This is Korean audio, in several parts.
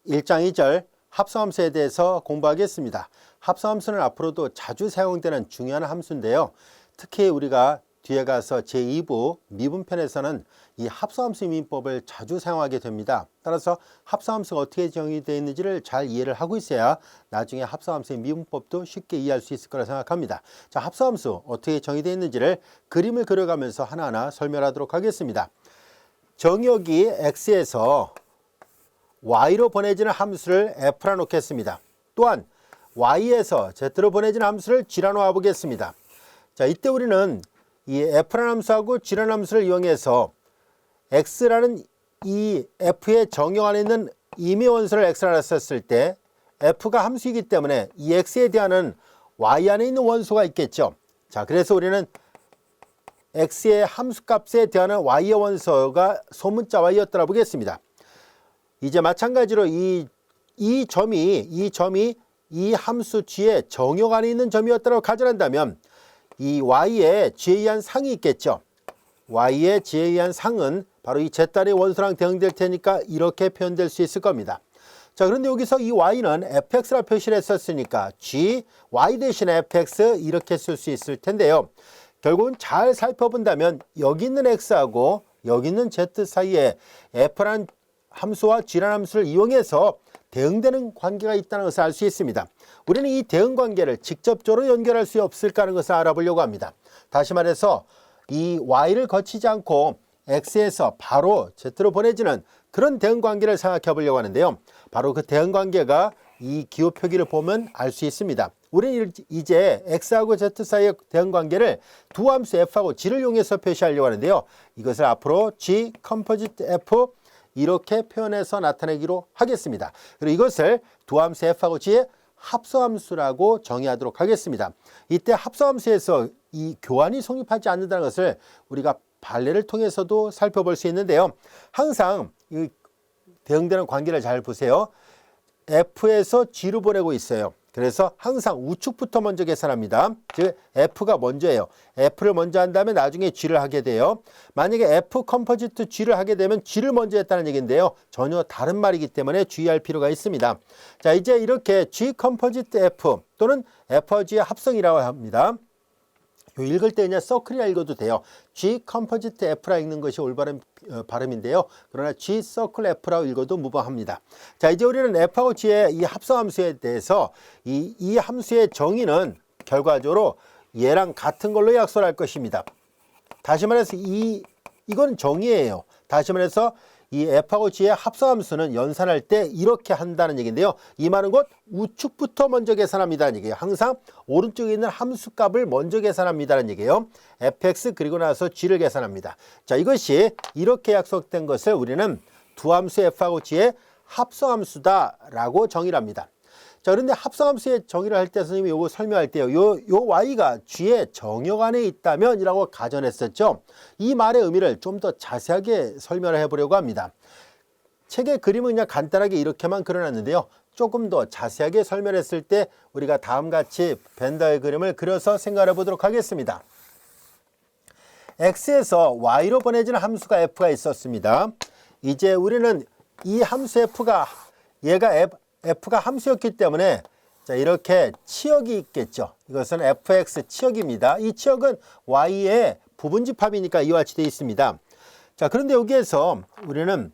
1장 2절 합성함수에 대해서 공부하겠습니다. 합성함수는 앞으로도 자주 사용되는 중요한 함수인데요. 특히 우리가 뒤에 가서 제2부 미분편에서는 이 합성함수 미분법을 자주 사용하게 됩니다. 따라서 합성함수가 어떻게 정의되어 있는지를 잘 이해를 하고 있어야 나중에 합성함수의 미분법도 쉽게 이해할 수 있을 거라 생각합니다. 자, 합성함수 어떻게 정의되어 있는지를 그림을 그려가면서 하나하나 설명하도록 하겠습니다. 정역이 x에서 y로 보내지는 함수를 f라 놓겠습니다. 또한 y에서 z로 보내지는 함수를 g라 놓아 보겠습니다. 자, 이때 우리는 이 f라는 함수하고 g라는 함수를 이용해서 x라는 이 f의 정역 안에 있는 임의 원소를 x라 썼을 때 f가 함수이기 때문에 이 x에 대한 y 안에 있는 원소가 있겠죠. 자, 그래서 우리는 x의 함수값에 대한 y의 원소가 소문자 y였더라 보겠습니다. 이제 마찬가지로 이 점이 이 함수 g의 정역 안에 있는 점이었다고 가정한다면 이 y의 g에 의한 상이 있겠죠. y의 g에 의한 상은 바로 이 z달의 원소랑 대응될 테니까 이렇게 표현될 수 있을 겁니다. 자, 그런데 여기서 이 y는 fx라 표시를 했었으니까 g, y 대신에 fx 이렇게 쓸 수 있을 텐데요. 결국은 잘 살펴본다면 여기 있는 x하고 여기 있는 z 사이에 f라는 함수와 g라는 함수를 이용해서 대응되는 관계가 있다는 것을 알 수 있습니다. 우리는 이 대응 관계를 직접적으로 연결할 수 없을까 하는 것을 알아보려고 합니다. 다시 말해서 이 y를 거치지 않고 x에서 바로 z로 보내지는 그런 대응 관계를 생각해 보려고 하는데요. 바로 그 대응 관계가 이 기호 표기를 보면 알 수 있습니다. 우리는 이제 x하고 z 사이의 대응 관계를 두 함수 f하고 g를 이용해서 표시하려고 하는데요. 이것을 앞으로 g 컴포지트 f 이렇게 표현해서 나타내기로 하겠습니다. 그리고 이것을 두 함수 f하고 g의 합성함수라고 정의하도록 하겠습니다. 이때 합성함수에서 이 교환이 성립하지 않는다는 것을 우리가 판례를 통해서도 살펴볼 수 있는데요. 항상 이 대응되는 관계를 잘 보세요. f에서 g로 보내고 있어요. 그래서 항상 우측부터 먼저 계산합니다. 즉 f가 먼저예요. f를 먼저 한 다음에 나중에 g를 하게 돼요. 만약에 f 컴포지트 g를 하게 되면 g를 먼저 했다는 얘기인데요. 전혀 다른 말이기 때문에 주의할 필요가 있습니다. 자, 이제 이렇게 g 컴포지트 f 또는 f와 g의 합성이라고 합니다. 읽을 때 그냥 서클이라 읽어도 돼요. G 컴포지트 F라 읽는 것이 올바른 발음인데요. 그러나 G 서클 F라고 읽어도 무방합니다. 자, 이제 우리는 F하고 G의 이 합성함수에 대해서 이 함수의 정의는 결과적으로 얘랑 같은 걸로 약속을 할 것입니다. 다시 말해서 이건 정의예요. 다시 말해서 이 f하고 g의 합성함수는 연산할 때 이렇게 한다는 얘기인데요. 이 말은 곧 우측부터 먼저 계산합니다는 얘기예요. 항상 오른쪽에 있는 함수값을 먼저 계산합니다는 얘기예요. fx 그리고 나서 g를 계산합니다. 자, 이것이 이렇게 약속된 것을 우리는 두 함수 f하고 g의 합성함수다라고 정의를 합니다. 자, 그런데 합성함수의 정의를 할 때 선생님이 요거 설명할 때요. 요 y가 g의 정역 안에 있다면 이라고 가정했었죠. 이 말의 의미를 좀 더 자세하게 설명을 해보려고 합니다. 책의 그림은 그냥 간단하게 이렇게만 그려놨는데요. 조금 더 자세하게 설명했을 때 우리가 다음같이 벤더의 그림을 그려서 생각해 보도록 하겠습니다. x에서 y로 보내지는 함수가 f가 있었습니다. 이제 우리는 이 함수 f가 f가 함수였기 때문에 자, 이렇게 치역이 있겠죠. 이것은 fx 치역입니다. 이 치역은 y의 부분집합이니까 이와 같이 되어 있습니다. 자, 그런데 여기에서 우리는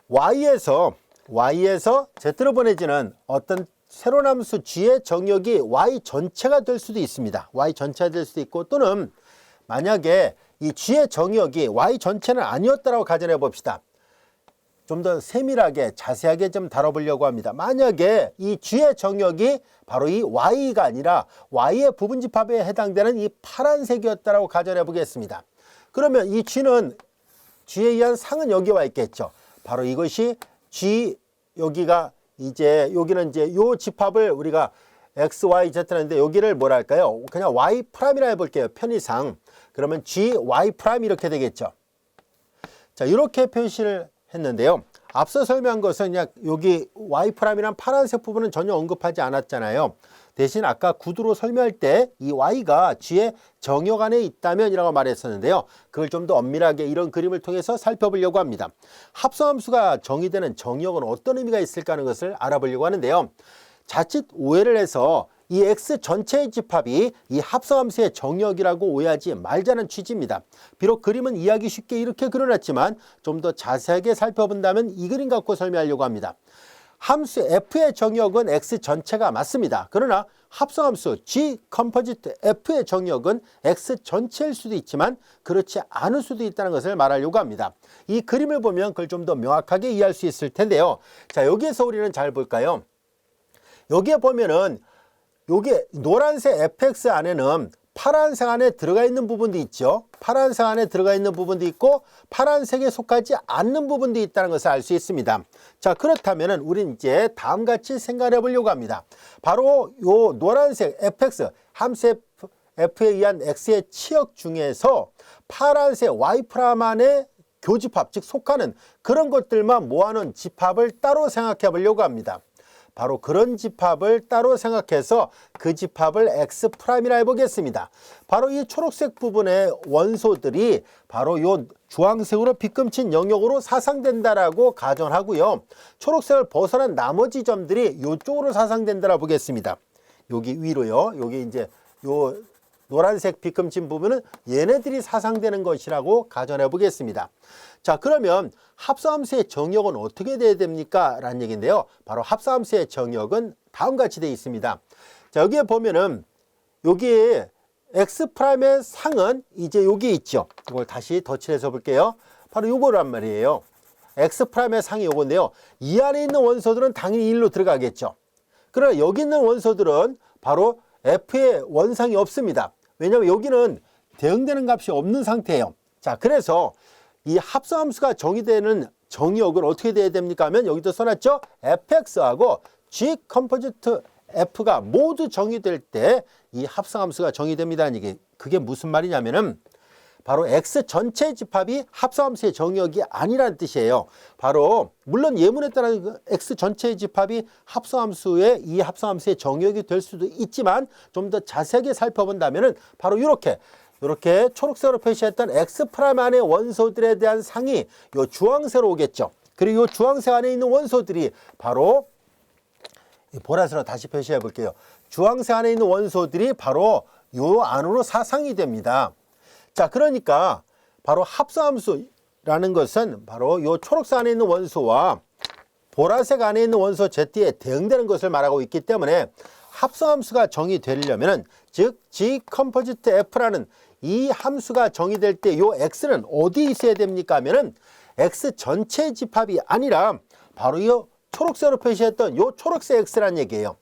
y에서 z로 보내지는 어떤 새로운 함수 g의 정역이 y 전체가 될 수도 있습니다. y 전체가 될 수도 있고 또는 만약에 이 g의 정역이 y 전체는 아니었다라고 가정해 봅시다. 좀 더 세밀하게 자세하게 좀 다뤄보려고 합니다. 만약에 이 g의 정역이 바로 이 y가 아니라 y의 부분집합에 해당되는 이 파란색이었다라고 가정해 보겠습니다. 그러면 이 g에 의한 상은 여기 와 있겠죠. 바로 이것이 여기는 이제 요 집합을 우리가 x, y, z를 했는데 여기를 뭐라 할까요? 그냥 y 프라임이라 해볼게요. 편의상. 그러면 g, y 프라임 이렇게 되겠죠. 자, 이렇게 표시를 했는데요. 앞서 설명한 것은 그냥 여기 y 프라임이란 파란색 부분은 전혀 언급하지 않았잖아요. 대신 아까 구두로 설명할 때 이 y가 g의 정역 안에 있다면 이라고 말했었는데요. 그걸 좀 더 엄밀하게 이런 그림을 통해서 살펴보려고 합니다. 합성함수가 정의되는 정역은 어떤 의미가 있을까 하는 것을 알아보려고 하는데요. 자칫 오해를 해서 이 x 전체의 집합이 이 합성함수의 정역이라고 오해하지 말자는 취지입니다. 비록 그림은 이해하기 쉽게 이렇게 그려놨지만 좀 더 자세하게 살펴본다면 이 그림 갖고 설명하려고 합니다. 함수 f의 정역은 x 전체가 맞습니다. 그러나 합성함수 g 컴포지트 f의 정역은 x 전체일 수도 있지만 그렇지 않을 수도 있다는 것을 말하려고 합니다. 이 그림을 보면 그걸 좀 더 명확하게 이해할 수 있을 텐데요. 자, 여기에서 우리는 잘 볼까요? 여기에 보면은 요게 노란색 fx 안에는 파란색 안에 들어가 있는 부분도 있죠. 파란색 안에 들어가 있는 부분도 있고 파란색에 속하지 않는 부분도 있다는 것을 알 수 있습니다. 자, 그렇다면 우리는 이제 다음같이 생각해 보려고 합니다. 바로 요 노란색 fx, 함수 f에 의한 x의 치역 중에서 파란색 y' 안에 교집합, 즉 속하는 그런 것들만 모아놓은 집합을 따로 생각해 보려고 합니다. 바로 그런 집합을 따로 생각해서 그 집합을 X'이라 해보겠습니다. 바로 이 초록색 부분의 원소들이 바로 이 주황색으로 빗금친 영역으로 사상된다라고 가정하고요. 초록색을 벗어난 나머지 점들이 이쪽으로 사상된다라고 보겠습니다. 여기 위로요. 여기 이제 요 노란색 빗금친 부분은 얘네들이 사상되는 것이라고 가정해 보겠습니다. 자, 그러면 합성함수의 정역은 어떻게 돼야 됩니까? 라는 얘기인데요. 바로 합성함수의 정역은 다음과 같이 되어 있습니다. 자, 여기에 보면은 여기에 X'의 상은 이제 여기 있죠. 이걸 다시 덧칠해서 볼게요. 바로 요거란 말이에요. X'의 상이 요건데요. 이 안에 있는 원소들은 당연히 1로 들어가겠죠. 그러나 여기 있는 원소들은 바로 F의 원상이 없습니다. 왜냐하면 여기는 대응되는 값이 없는 상태예요. 자, 그래서 이 합성함수가 정의되는 정역은 어떻게 돼야 됩니까 하면 여기도 써놨죠. fx하고 g 컴포지트 f가 모두 정의될 때 이 합성함수가 정의됩니다. 이게 그게 무슨 말이냐면은 바로 x 전체 집합이 합성함수의 정역이 아니라는 뜻이에요. 바로 물론 예문에 따른 x 전체의 집합이 이 합성함수의 정역이 될 수도 있지만 좀 더 자세하게 살펴본다면은 바로 이렇게 초록색으로 표시했던 X' 안의 원소들에 대한 상이 요 주황색으로 오겠죠. 그리고 요 주황색 안에 있는 원소들이 바로 보라색으로 다시 표시해 볼게요. 주황색 안에 있는 원소들이 바로 요 안으로 사상이 됩니다. 자, 그러니까 바로 합성함수라는 것은 바로 요 초록색 안에 있는 원소와 보라색 안에 있는 원소 Z에 대응되는 것을 말하고 있기 때문에 합성함수가 정의되려면은 즉 G 컴포지트 F라는 이 함수가 정의될 때 요 X는 어디 있어야 됩니까 하면은 X 전체의 집합이 아니라 바로 이 초록색으로 표시했던 요 초록색 X라는 얘기예요.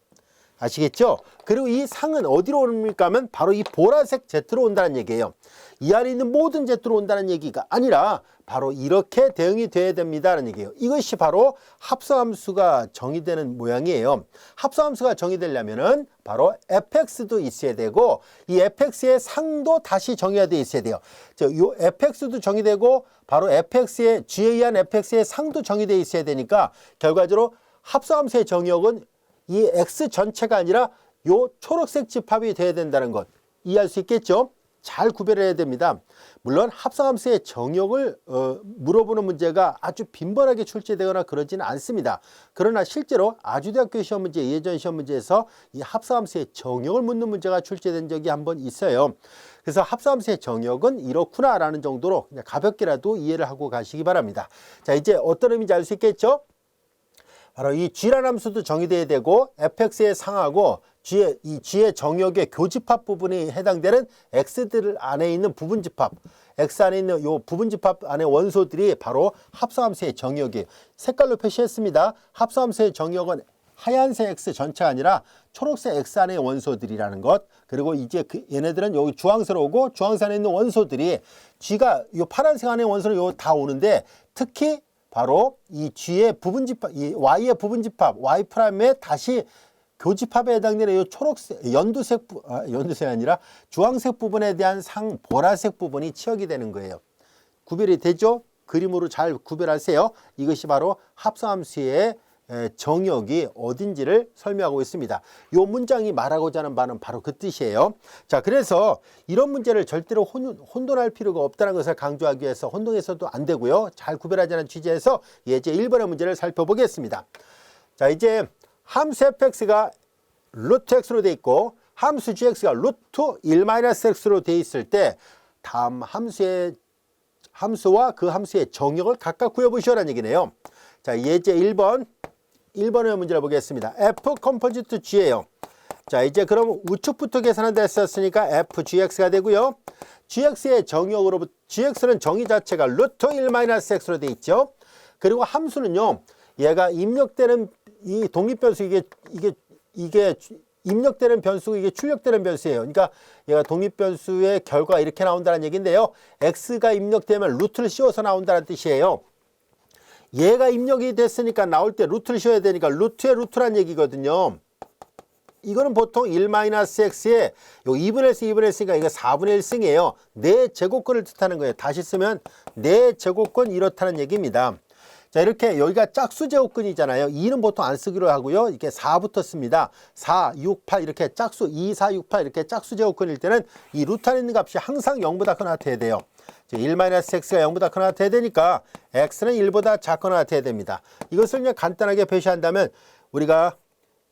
아시겠죠? 그리고 이 상은 어디로 옵니까 하면 바로 이 보라색 Z로 온다는 얘기예요. 이 안에 있는 모든 Z로 온다는 얘기가 아니라 바로 이렇게 대응이 돼야 됩니다라는 얘기예요. 이것이 바로 합성함수가 정의되는 모양이에요. 합성함수가 정의되려면은 바로 fx도 있어야 되고 이 fx의 상도 다시 정의가 돼 있어야 돼요. 요 fx도 정의되고 바로 fx의 g에 의한 fx의 상도 정의되어 있어야 되니까 결과적으로 합성함수의 정역은 이 x 전체가 아니라 요 초록색 집합이 돼야 된다는 것 이해할 수 있겠죠? 잘 구별해야 됩니다. 물론 합성함수의 정역을 물어보는 문제가 아주 빈번하게 출제되거나 그러지는 않습니다. 그러나 실제로 아주대학교 시험 문제, 예전 시험 문제에서 이 합성함수의 정역을 묻는 문제가 출제된 적이 한번 있어요. 그래서 합성함수의 정역은 이렇구나라는 정도로 그냥 가볍게라도 이해를 하고 가시기 바랍니다. 자, 이제 어떤 의미인지 알 수 있겠죠? 바로 이 G라는 함수도 정의돼야 되고 fx의 상하고 G의 정역의 교집합 부분이 해당되는 X들 안에 있는 부분집합, X 안에 있는 요 부분집합 안에 원소들이 바로 합성함수의 정역이에요. 색깔로 표시했습니다. 합성함수의 정역은 하얀색 X 전체가 아니라 초록색 X 안의 원소들이라는 것. 그리고 이제 얘네들은 여기 주황색으로 오고 주황색 안에 있는 원소들이 G가 요 파란색 안의 원소는 요 다 오는데 특히 바로 이 G의 부분집합, 이 Y의 부분집합, Y'의 다시 교집합에 해당되는 이 초록색, 연두색이 아니라 주황색 부분에 대한 상, 보라색 부분이 치역이 되는 거예요. 구별이 되죠? 그림으로 잘 구별하세요. 이것이 바로 합성함수의 정역이 어딘지를 설명하고 있습니다. 이 문장이 말하고자 하는 바는 바로 그 뜻이에요. 자, 그래서 이런 문제를 절대로 혼돈할 필요가 없다는 것을 강조하기 위해서 혼동해서도 안 되고요. 잘 구별하자는 취지에서 예제 1번의 문제를 살펴보겠습니다. 자, 이제 함수 fx가 루트 x로 돼 있고 함수 gx가 루트 1-x로 돼 있을 때 다음 함수와 그 함수의 정역을 각각 구해보시오라는 얘기네요. 자, 예제 1번의 문제를 보겠습니다. f 컴포지트 g예요. 자, 이제 그럼 우측부터 계산한다 했었으니까 fgx가 되고요. gx의 정역으로 gx는 정의 자체가 루트 1-x로 돼 있죠. 그리고 함수는요, 얘가 입력되는 이 독립변수 이게 입력되는 변수고 이게 출력되는 변수예요. 그러니까 얘가 독립변수의 결과가 이렇게 나온다는 얘기인데요. x가 입력되면 루트를 씌워서 나온다는 뜻이에요. 얘가 입력이 됐으니까 나올 때 루트를 씌워야 되니까 루트의 루트란 얘기거든요. 이거는 보통 1-x에 요 2분의 2분의 했으니까 이거 4분의 1승이에요. 4제곱권을 뜻하는 거예요. 다시 쓰면 4제곱권 이렇다는 얘기입니다. 자, 이렇게 여기가 짝수 제곱근이잖아요. 2는 보통 안 쓰기로 하고요. 이렇게 4부터 씁니다. 4, 6, 8 이렇게 짝수 2, 4, 6, 8 이렇게 짝수 제곱근일 때는 이 루트 안에 있는 값이 항상 0보다 크거나 같아야 돼요. 1-x가 0보다 크거나 같아야 되니까 x는 1보다 작거나 같아야 됩니다. 이것을 그냥 간단하게 표시한다면 우리가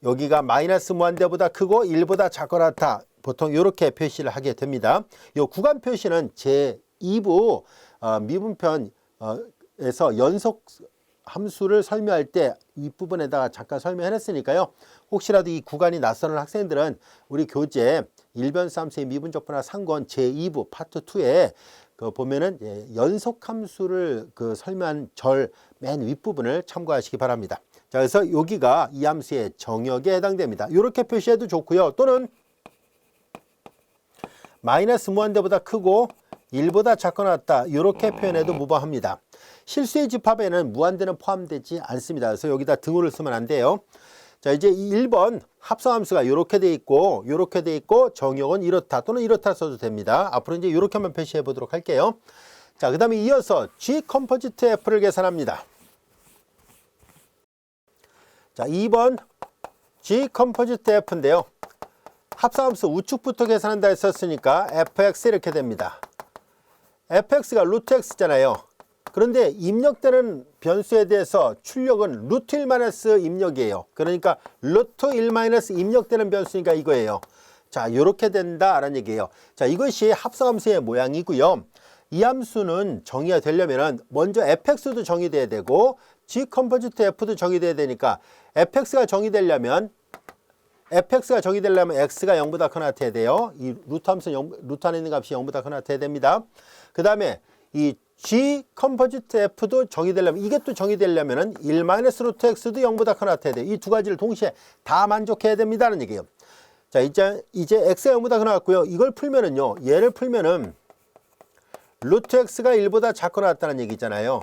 여기가 마이너스 무한대보다 크고 1보다 작거나 같아. 보통 이렇게 표시를 하게 됩니다. 이 구간 표시는 제2부 미분편에서 연속 함수를 설명할 때 윗부분에다가 잠깐 설명해놨으니까요. 혹시라도 이 구간이 낯선 학생들은 우리 교재 일변수 함수의 미분적분화 3권 제2부 파트 2에 그 보면은 연속 함수를 그 설명한 절 맨 윗부분을 참고하시기 바랍니다. 자, 그래서 여기가 이 함수의 정역에 해당됩니다. 이렇게 표시해도 좋고요. 또는 마이너스 무한대보다 크고 1보다 작거나 같다. 이렇게 표현해도 무방합니다. 실수의 집합에는 무한대는 포함되지 않습니다. 그래서 여기다 등호를 쓰면 안 돼요. 자, 이제 1번 합성함수가 이렇게 돼 있고 이렇게 돼 있고 정역은 이렇다 또는 이렇다 써도 됩니다. 앞으로 이제 이렇게만 표시해 보도록 할게요. 자, 그 다음에 이어서 G 컴포지트 F를 계산합니다. 자, 2번 G 컴포지트 F인데요. 합성함수 우측부터 계산한다 했었으니까 fx 이렇게 됩니다. fx가 루트 x잖아요. 그런데 입력되는 변수에 대해서 출력은 루트 1- 입력이에요. 그러니까 루트 1- 입력되는 변수니까 이거예요. 자, 이렇게 된다라는 얘기예요. 자, 이것이 합성함수의 모양이고요. 이 함수는 정의가 되려면 먼저 fx도 정의돼야 되고 g 컴포지트 f도 정의돼야 되니까 fx가 정의되려면 x가 0보다 크거나 같아야 돼요. 이 루트 함수는 루트 안에 있는 값이 0보다 크거나 같아야 됩니다. 그 다음에 이 g 컴포지트 f도 정의되려면 이게 또 정의되려면 1-루트 x도 0보다 크거나 같아야 돼요. 이 두 가지를 동시에 다 만족해야 됩니다는 얘기예요. 자, 이제 x가 0보다 크거나 같고요. 이걸 풀면은요. 얘를 풀면은 루트 x가 1보다 작거나 같다는 얘기잖아요.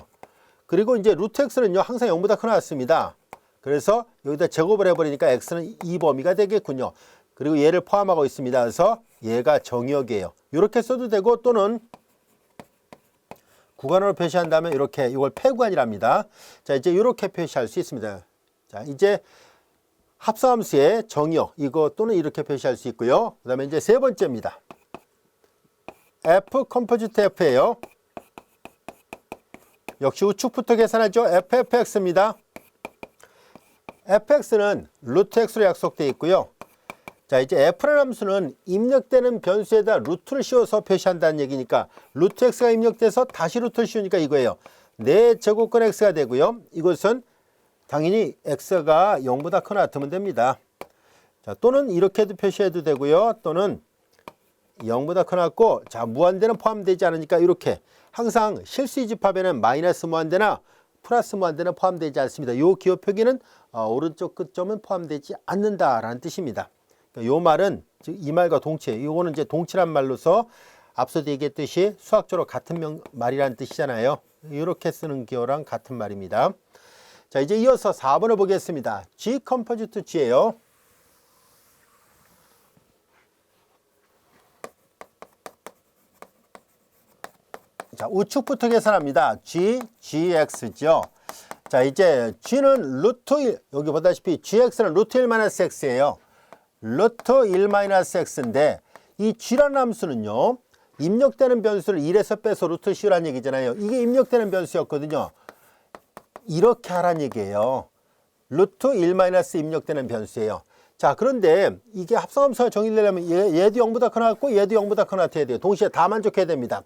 그리고 이제 루트 x는요. 항상 0보다 크거나 같습니다. 그래서 여기다 제곱을 해버리니까 x는 이 범위가 되겠군요. 그리고 얘를 포함하고 있습니다. 그래서 얘가 정역이에요. 이렇게 써도 되고 또는 구간으로 표시한다면 이렇게 이걸 폐구간이랍니다. 자, 이제 이렇게 표시할 수 있습니다. 자, 이제 합성함수의 정역 이거 또는 이렇게 표시할 수 있고요. 그 다음에 이제 세 번째입니다. F 컴포지트 F예요. 역시 우측부터 계산하죠. FFX입니다. fx는 루트 x로 약속되어 있고요. 자, 이제 f라는 함수는 입력되는 변수에다 루트를 씌워서 표시한다는 얘기니까 루트 x가 입력돼서 다시 루트를 씌우니까 이거예요. 4제곱권 x가 되고요. 이것은 당연히 x가 0보다 크거나 같으면 됩니다. 자, 또는 이렇게도 표시해도 되고요. 또는 0보다 크거나 같고 자, 무한대는 포함되지 않으니까 이렇게 항상 실수의 집합에는 마이너스 무한대나 플러스 무한대는 포함되지 않습니다. 이 기호 표기는 오른쪽 끝점은 포함되지 않는다라는 뜻입니다. 이 말은 이 말과 동체, 이거는 이제 동치란 말로서 앞서도 얘기했듯이 수학적으로 같은 말이라는 뜻이잖아요. 이렇게 쓰는 기호랑 같은 말입니다. 자, 이제 이어서 4번을 보겠습니다. G 컴포지트 G예요. 자, 우측부터 계산합니다. G, GX죠. 자, 이제 g는 루트 1, 여기 보다시피 gx는 루트 1 마이너스 x예요. 루트 1 마이너스 x인데 이 g라는 함수는요, 입력되는 변수를 1에서 빼서 루트 씌우라는 얘기잖아요. 이게 입력되는 변수였거든요. 이렇게 하라는 얘기예요. 루트 1 마이너스 입력되는 변수예요. 자, 그런데 이게 합성함수가 정의되려면 얘도 0보다 크나 같고 얘도 0보다 크나 같아야 돼요. 동시에 다 만족해야 됩니다.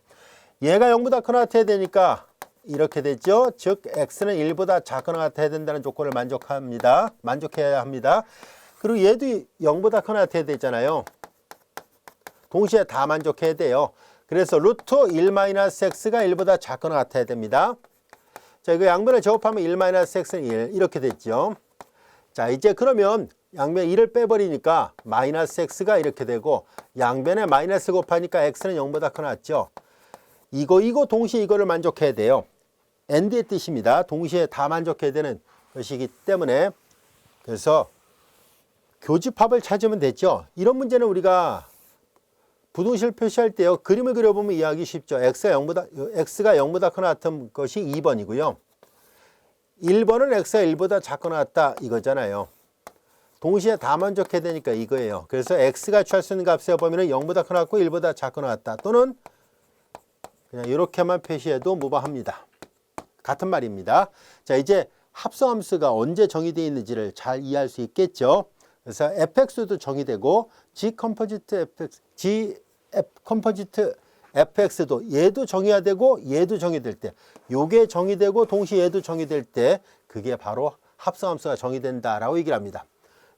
얘가 0보다 크나 같아야 되니까 이렇게 되죠. 즉 x는 1보다 작거나 같아야 된다는 조건을 만족해야 합니다. 그리고 얘도 0보다 크나 같아야 되잖아요. 동시에 다 만족해야 돼요. 그래서 루트 1 마이너스 x가 1보다 작거나 같아야 됩니다. 자, 이거 양변을 제곱하면 1 마이너스 x는 1 이렇게 됐죠. 자, 이제 그러면 양변 1을 빼버리니까 마이너스 x가 이렇게 되고 양변에 마이너스 곱하니까 x는 0보다 크나 같죠. 이거 동시에 이거를 만족해야 돼요. AND의 뜻입니다. 동시에 다 만족해야 되는 것이기 때문에 그래서 교집합을 찾으면 됐죠. 이런 문제는 우리가 부등식을 표시할 때요. 그림을 그려보면 이해하기 쉽죠. x가 0보다 크나 같은 것이 2번이고요. 1번은 x가 1보다 작거나 같다 이거잖아요. 동시에 다 만족해야 되니까 이거예요. 그래서 x가 취할 수 있는 값의 범위는 0보다 크나 같고 1보다 작거나 같다. 또는 그냥 이렇게만 표시해도 무방합니다. 같은 말입니다. 자, 이제 합성함수가 언제 정의되어 있는지를 잘 이해할 수 있겠죠. 그래서 fx도 정의되고 g 컴포지트 fx도 얘도 정의해야 되고 얘도 정의될 때, 요게 정의되고 동시에 얘도 정의될 때 그게 바로 합성함수가 정의된다라고 얘기를 합니다.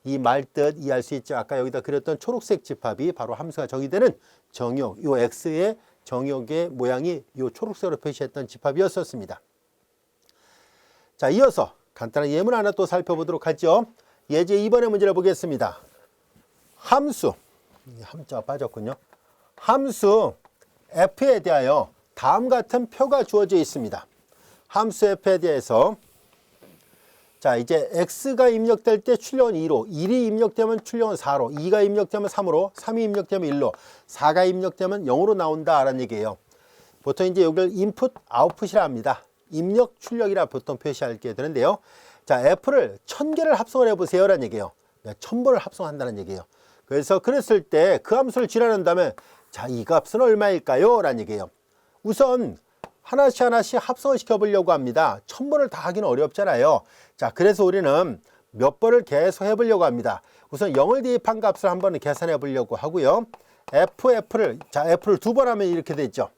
이 말 뜻 이해할 수 있죠. 아까 여기다 그렸던 초록색 집합이 바로 함수가 정의되는 정역, 요 x의 정역의 모양이 요 초록색으로 표시했던 집합이었었습니다. 자, 이어서 간단한 예문 하나 또 살펴보도록 하죠. 예제 2번의 문제를 보겠습니다. 함수, 함자가 빠졌군요. 함수 f에 대하여 다음 같은 표가 주어져 있습니다. 함수 f에 대해서 자, 이제 x가 입력될 때 출력은 2로, 1이 입력되면 출력은 4로, 2가 입력되면 3으로, 3이 입력되면 1로, 4가 입력되면 0으로 나온다라는 얘기예요. 보통 이제 여기를 인풋, 아웃풋이라 합니다. 입력, 출력이라 보통 표시하게 되는데요. 자, f를 1000개를 합성을 해보세요라는 얘기예요. 1000번을 합성한다는 얘기예요. 그래서 그랬을 때 그 함수를 지나는 다음에 자, 이 값은 얼마일까요? 라는 얘기예요. 우선 하나씩 합성을 시켜보려고 합니다. 1000번을 다 하기는 어렵잖아요. 자, 그래서 우리는 몇 번을 계속 해보려고 합니다. 우선 0을 대입한 값을 한번 계산해 보려고 하고요. f를 2번 하면 이렇게 되죠.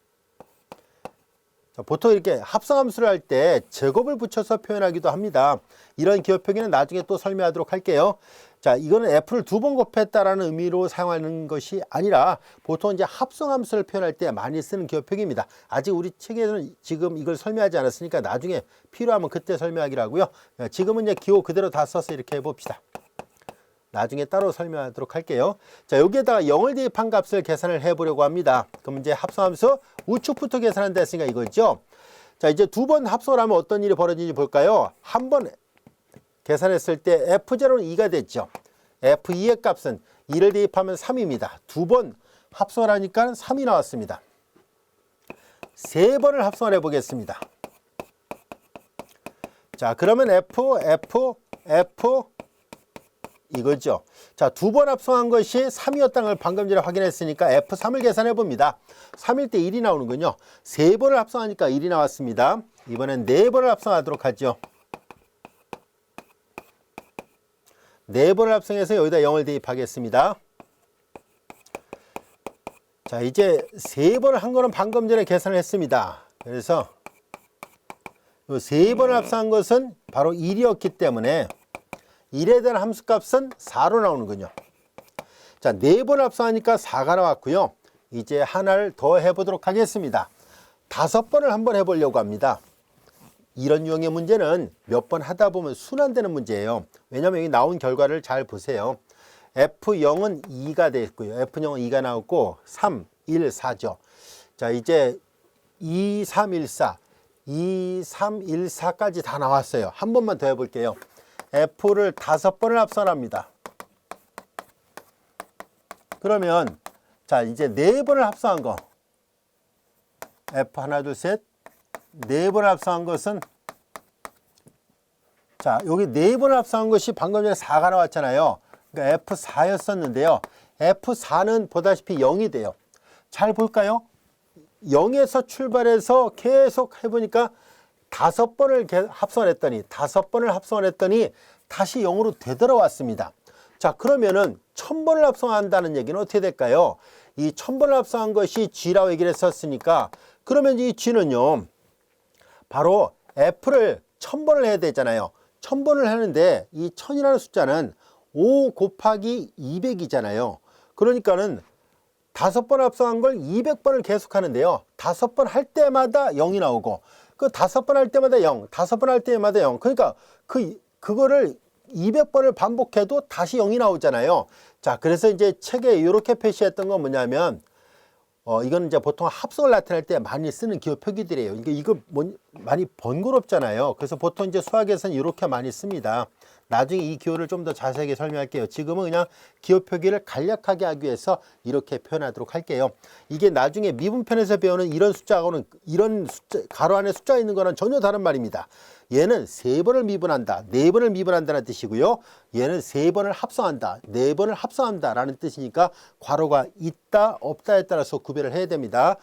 자, 보통 이렇게 합성함수를 할 때 제곱을 붙여서 표현하기도 합니다. 이런 기호 표기는 나중에 또 설명하도록 할게요. 자, 이거는 f를 2번 곱했다라는 의미로 사용하는 것이 아니라 보통 이제 합성함수를 표현할 때 많이 쓰는 기호 표기입니다. 아직 우리 책에는 지금 이걸 설명하지 않았으니까 나중에 필요하면 그때 설명하기로 하고요. 지금은 이제 기호 그대로 다 써서 이렇게 해봅시다. 나중에 따로 설명하도록 할게요. 자, 여기에다가 0을 대입한 값을 계산을 해보려고 합니다. 그럼 이제 합성함수 우측부터 계산한다 했으니까 이거죠. 자, 이제 2번 합성을 하면 어떤 일이 벌어지는지 볼까요? 한 번 계산했을 때 f0는 2가 됐죠. f2의 값은 2를 대입하면 3입니다. 2번 합성을 하니까 3이 나왔습니다. 3번을 합성을 해보겠습니다. 자, 그러면 f 이거죠. 자, 2번 합성한 것이 3이었다는 걸 방금 전에 확인했으니까 F3을 계산해 봅니다. 3일 때 1이 나오는군요. 3번을 합성하니까 1이 나왔습니다. 이번엔 4번을 합성하도록 하죠. 4번을 합성해서 여기다 0을 대입하겠습니다. 자, 이제 3번을 한 거는 방금 전에 계산을 했습니다. 그래서 이 3번을 합성한 것은 바로 1이었기 때문에 1에 대한 함수값은 4로 나오는군요. 자, 4번 합성하니까 4가 나왔고요. 이제 하나를 더 해보도록 하겠습니다. 5번을 한번 해보려고 합니다. 이런 유형의 문제는 몇 번 하다 보면 순환되는 문제예요. 왜냐하면 여기 나온 결과를 잘 보세요. F0은 2가 됐고요. F0은 2가 나왔고 3, 1, 4죠. 자, 이제 2, 3, 1, 4, 2, 3, 1, 4까지 다 나왔어요. 한 번만 더 해볼게요. F를 5번을 합성합니다. 그러면 자, 이제 4번을 합성한 거 F 하나 둘 셋 4번을 합성한 것은 자, 여기 네 번을 합성한 것이 방금 전에 4가 나왔잖아요. 그러니까 F4였었는데요. F4는 보다시피 0이 돼요. 잘 볼까요? 0에서 출발해서 계속 해보니까 5번을 합성을 했더니 다시 0으로 되돌아왔습니다. 자, 그러면은 1000번을 합성한다는 얘기는 어떻게 될까요? 이 1000번을 합성한 것이 G라고 얘기를 했었으니까 그러면 이 G는요, 바로 F를 1000번을 해야 되잖아요. 1000번을 하는데 이 1000이라는 숫자는 5 곱하기 200이잖아요. 그러니까는 5번 합성한 걸 200번을 계속 하는데요. 5번 할 때마다 0이 나오고, 그 5번 할 때마다 0, 5번 할 때마다 0. 그러니까 그거를 200번을 반복해도 다시 0이 나오잖아요. 자, 그래서 이제 책에 이렇게 표시했던 건 뭐냐면, 이건 이제 보통 합성을 나타낼 때 많이 쓰는 기호 표기들이에요. 이거 많이 번거롭잖아요. 그래서 보통 이제 수학에서는 이렇게 많이 씁니다. 나중에 이 기호를 좀 더 자세하게 설명할게요. 지금은 그냥 기호 표기를 간략하게 하기 위해서 이렇게 표현하도록 할게요. 이게 나중에 미분편에서 배우는 이런 숫자하고는, 이런 숫자, 가로 안에 숫자가 있는 거는 전혀 다른 말입니다. 얘는 3번을 미분한다, 4번을 미분한다는 뜻이고요. 얘는 3번을 합성한다, 4번을 합성한다 라는 뜻이니까 괄호가 있다 없다에 따라서 구별을 해야 됩니다.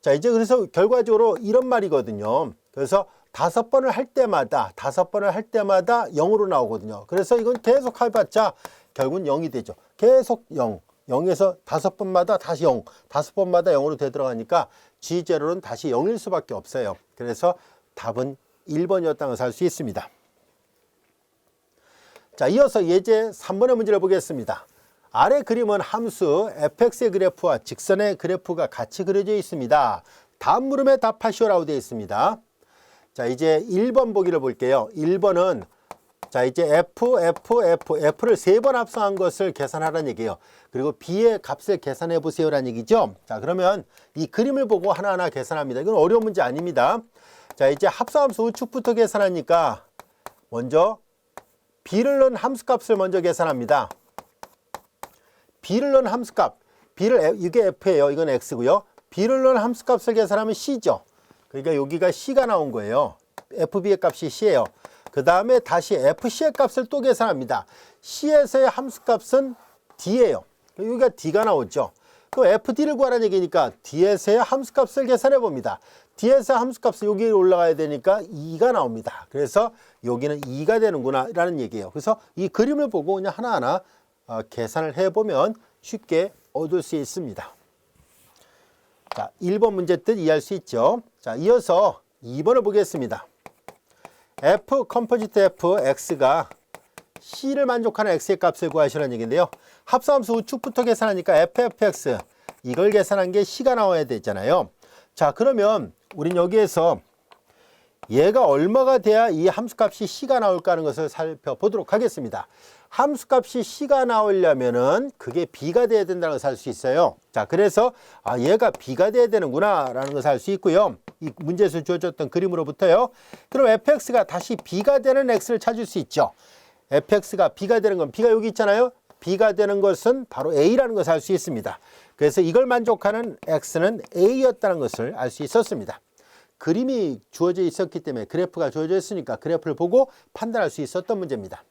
자, 이제 그래서 결과적으로 이런 말이거든요. 그래서 5번을 할 때마다 0으로 나오거든요. 그래서 이건 계속 해봤자 결국은 0이 되죠. 계속 0, 0에서 5번마다 다시 0, 5번마다 0으로 되돌아가니까 G0는 다시 0일 수밖에 없어요. 그래서 답은 1번이었다는 것을 알 수 있습니다. 자, 이어서 예제 3번의 문제를 보겠습니다. 아래 그림은 함수 fx의 그래프와 직선의 그래프가 같이 그려져 있습니다. 다음 물음에 답하시오라고 되어 있습니다. 자, 이제 1번 보기를 볼게요. 1번은 자, 이제 F를 3번 합성한 것을 계산하라는 얘기예요. 그리고 B의 값을 계산해 보세요라는 얘기죠. 자, 그러면 이 그림을 보고 하나하나 계산합니다. 이건 어려운 문제 아닙니다. 자, 이제 합성함수 우측부터 계산하니까 먼저 B를 넣은 함수값을 먼저 계산합니다. B를 넣은 함수값, 이게 F예요. 이건 X고요. B를 넣은 함수값을 계산하면 C죠. 그러니까 여기가 C가 나온 거예요. FB의 값이 C예요. 그 다음에 다시 FC의 값을 또 계산합니다. C에서의 함수값은 D예요. 여기가 D가 나오죠. 또 FD를 구하라는 얘기니까 D에서의 함수값을 계산해 봅니다. D에서 함수값은 여기 올라가야 되니까 2가 나옵니다. 그래서 여기는 2가 되는구나 라는 얘기예요. 그래서 이 그림을 보고 그냥 하나하나 계산을 해보면 쉽게 얻을 수 있습니다. 자, 1번 문제 뜻 이해할 수 있죠. 자, 이어서 2번을 보겠습니다. F 컴포지트 F X가 C를 만족하는 X의 값을 구하시라는 얘기인데요. 합성함수 우측부터 계산하니까 FFX 이걸 계산한 게 C가 나와야 되잖아요. 자, 그러면 우린 여기에서 얘가 얼마가 돼야 이 함수값이 C가 나올까 하는 것을 살펴보도록 하겠습니다. 함수값이 C가 나오려면은 그게 B가 돼야 된다는 것을 알 수 있어요. 자, 그래서 얘가 B가 돼야 되는구나 라는 것을 알 수 있고요. 이 문제에서 주어졌던 그림으로부터요. 그럼 fx가 다시 B가 되는 x를 찾을 수 있죠. fx가 B가 되는 건 B가 여기 있잖아요. B가 되는 것은 바로 A라는 것을 알 수 있습니다. 그래서 이걸 만족하는 x는 A였다는 것을 알 수 있었습니다. 그림이 주어져 있었기 때문에, 그래프가 주어져 있으니까 그래프를 보고 판단할 수 있었던 문제입니다.